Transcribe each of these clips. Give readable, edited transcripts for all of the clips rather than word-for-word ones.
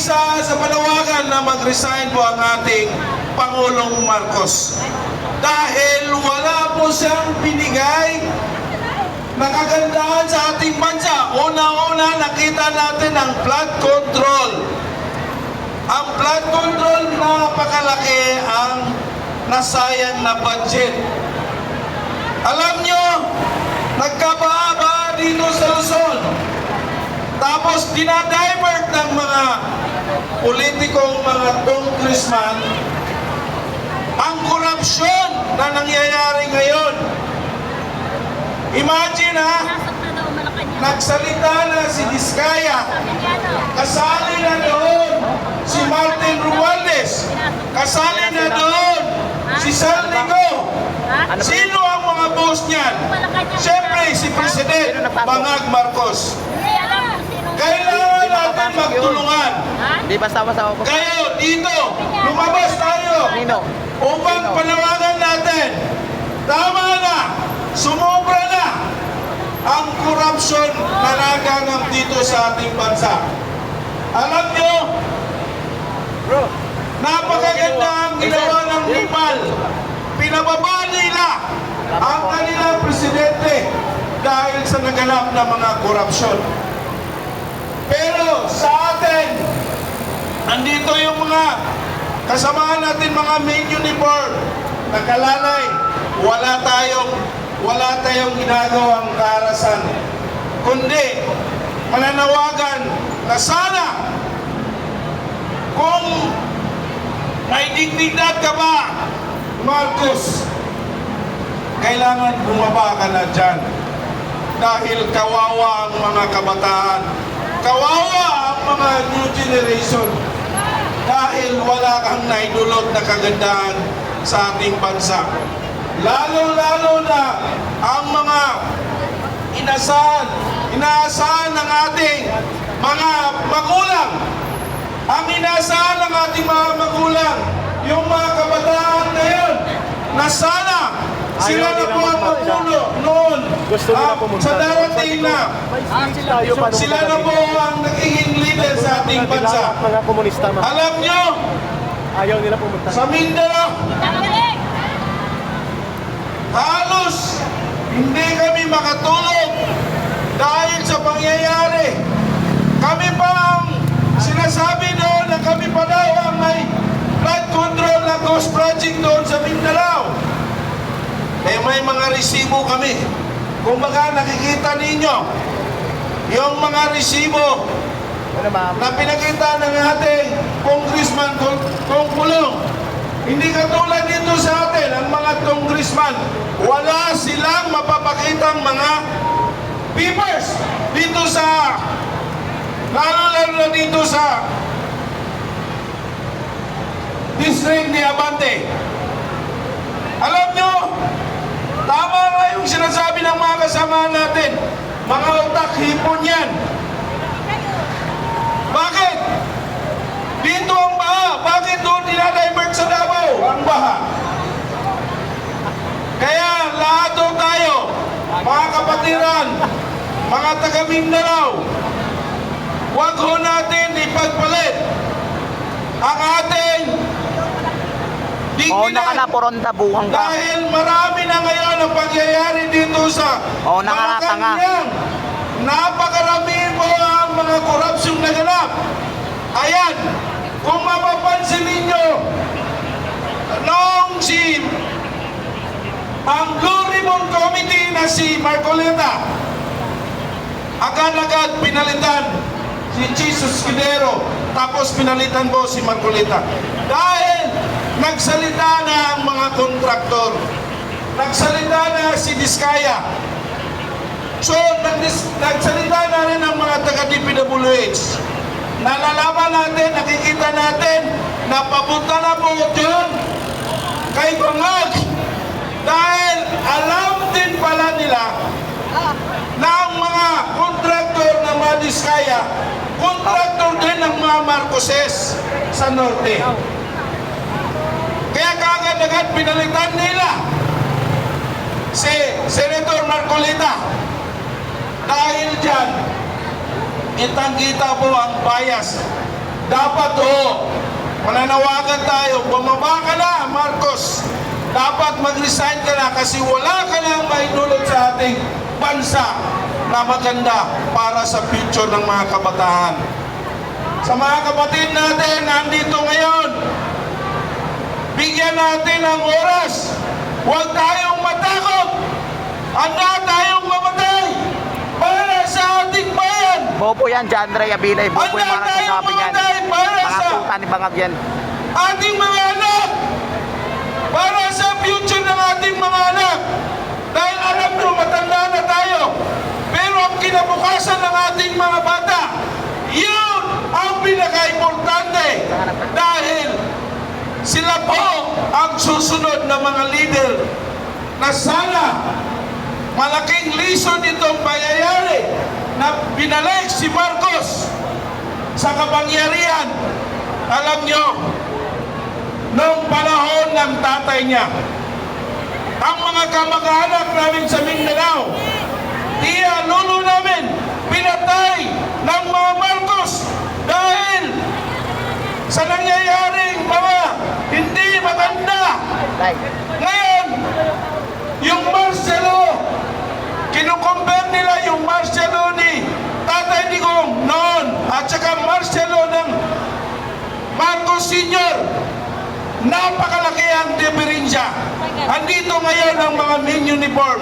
isa sa panawagan na mag-resign po ang ating Pangulong Marcos. Dahil wala po siyang binigay na kagandahan sa ating bansa. Una-una, nakita natin ang flood control. Ang flood control, napakalaki ang nasayang na budget. Alam nyo, nagkabaha dito sa Luzon. Tapos dinadivert ng mga politikong mga congressman ang korupsyon na nangyayari ngayon. Imagine ha, nagsalita na si Diskaya, kasali na doon si Martin Romualdez, kasali na doon si Saldico. Sino ang mga boss niyan? Siyempre si President Bangag Marcos. Kailangan natin magtulungan. Hindi basta-basta ako. Kayo dito, lumabas tayo upang panawagan natin. Tama na, sumobra na ang korupsyon na naganap dito sa ating bansa. Alam nyo, napakaganda ang ginawa ng Nepal. Pinababa nila ang kanilang presidente dahil sa naganap na mga korupsyon. Pero sa atin, andito yung mga kasamahan natin, mga main uniform, nakalalay, wala tayong ginagawang kaarasan. Kundi, mananawagan na sana, kung may dignidad ka ba, Marcos, kailangan bumaba ka na dyan. Dahil kawawa ang mga kabataan. Kawawa ang mga new generation dahil wala kang naidulot na kagandahan sa ating bansa. Lalo-lalo na ang mga inaasahan ng ating mga magulang. Ang inaasahan ng ating mga magulang, yung mga kabataan ngayon, na sana sila na po ang mapuno noon sa darating na sila na po ang nagiging leader sa ating bansa. Alam nyo, ayaw nila pumunta sa Mindanao, halos hindi kami makatulog dahil sa pangyayari. Kami pa ang sinasabi doon na kami pa daw ang may flood control na ghost project doon sa Mindanao. Eh may mga resibo kami. Kung baga nakikita ninyo yung mga resibo na pinakita ng ating congressman kung kulong. Hindi katulad dito sa atin, ang mga congressman, wala silang mapapakitang mga papers dito sa, lalo na dito sa district ni Abante. Alam nyo, tama nga yung sinasabi ng mga kasama natin, mga utak hipon yan. Bakit? Dito ang baha. Bakit doon dinadivert sa Davao ang baha? Kaya lahat doon tayo, mga kapatiran, mga taga Mindanao, huwag ho natin ipagpalit ang ating Oo, nakalaporonda buhang ka. dahil marami na ngayon ang pangyayari dito sa nakakatanga. Napakarami po ang mga korupsyong naganap. Ayan, kung mapapansin ninyo, noong ang Blue Ribbon Committee na si Marcoleta, agad-agad pinalitan si Jesus Escudero, tapos pinalitan po si Marcoleta. Dahil nagsalita na ang mga kontraktor, nagsalita na si Diskaya. So, nagsalita na rin ang mga taga-DPWH. Nalalaman natin, nakikita natin, na papunta na po yun kay Bangag. Dahil alam din pala nila na ang mga kontraktor na mga Diskaya, kontraktor din ng mga Marcoses sa Norte. Kaya kaagad-agad pinalitan nila si Senator Marcoleta. Dahil dyan, kitang-kita po ang bias dapat mananawagan tayo, bumaba ka na, Marcos. Dapat mag-resign ka na kasi wala ka nang maidulot sa ating bansa na maganda para sa future ng mga kabataan. Sa mga kapatid natin, nandito ngayon, bigyan natin ng oras. Huwag tayong matakot. Handa tayong mamatay para sa ating bayan. Bobo yan, John Ray Abinay. Bobo yung mga nagsasabi yan. Mga puta ni Bangag yan. Ating mga anak, para sa future ng ating mga anak. Dahil alam nyo, matanda na tayo. Pero ang kinabukasan ng ating mga bata, yun ang pinaka-importante. Dahil sila po ang susunod na mga leader na sana malaking lesson itong pangyayari na binalik si Marcos sa kapangyarihan. Alam nyo, noong panahon ng tatay niya, ang mga kamag-anak namin sa Mindanao, tiya, lolo namin, pinatay ng mga Marcos dahil sa nangyayaring mga hindi maganda. Ngayon, yung Marcelo, kinukompare nila yung Marcelo ni Tatay Digong noon at saka Marcelo ng Marcos Sr. Napakalaki ang diferensya. Andito ngayon ang mga main uniform.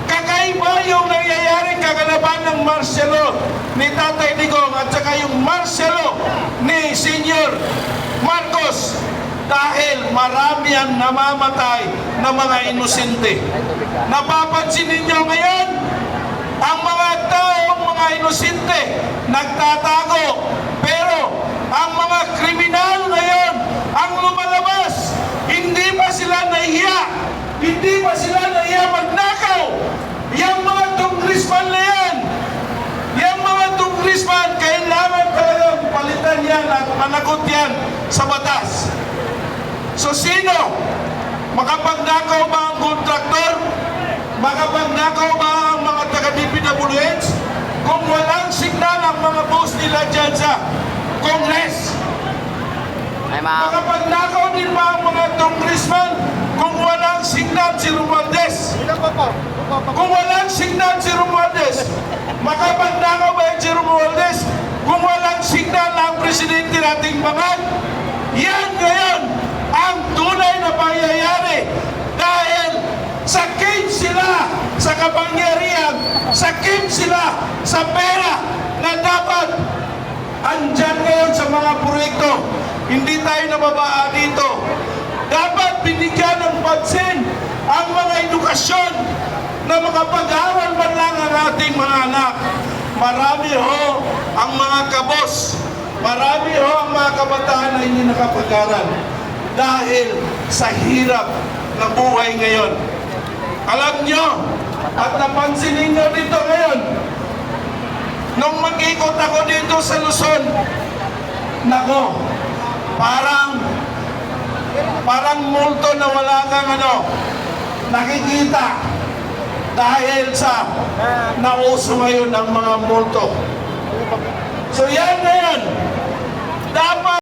Kakaiba yung nangyayaring kaganapan ng Marcelo ni Tatay Digong at saka yung Marcelo ni Sr. Marcos dahil marami ang namamatay na mga inosente. Napapansin ninyo ngayon, ang mga taong mga inosente nagtatago, pero ang mga kriminal ngayon ang lumalabas. Hindi pa sila nahiya. Hindi pa sila nahiya magnakaw. Yung mga congressman na yan, yung mga congressman, kailangan talagang palitan yan at managot yan sa batas. So sino? Makapagnakaw ba ang kontraktor? Makapagnakaw ba ang mga taga-DPWH? Kung walang signal ang mga boss nila dyan sa Congress. Makapagnakaw din ba ang mga congressman kung walang signal si Romualdez? Kung walang signal si Romualdez, makapagnakaw ba si Romualdez kung walang signal ang presidente nating Bangag? Yan ngayon ang tunay na pangyayari dahil sakit sila sa kapangyarihan, sakit sila sa pera na dapat andyan ngayon sa mga proyekto. Hindi tayo nababaan dito. Dapat binigyan ng pansin ang mga edukasyon na makapag-aral man lang ang ating mga anak. Marami ho ang mga kabos. Marami ho ang mga kabataan na hindi nakapag-aral dahil sa hirap na buhay ngayon. Alam nyo, at napansin ninyo dito ngayon, nung mag-ikot ako dito sa Luzon, nako, parang multo na wala kang nakikita dahil sa nauso ngayon ang mga multo. So yan ngayon, dapat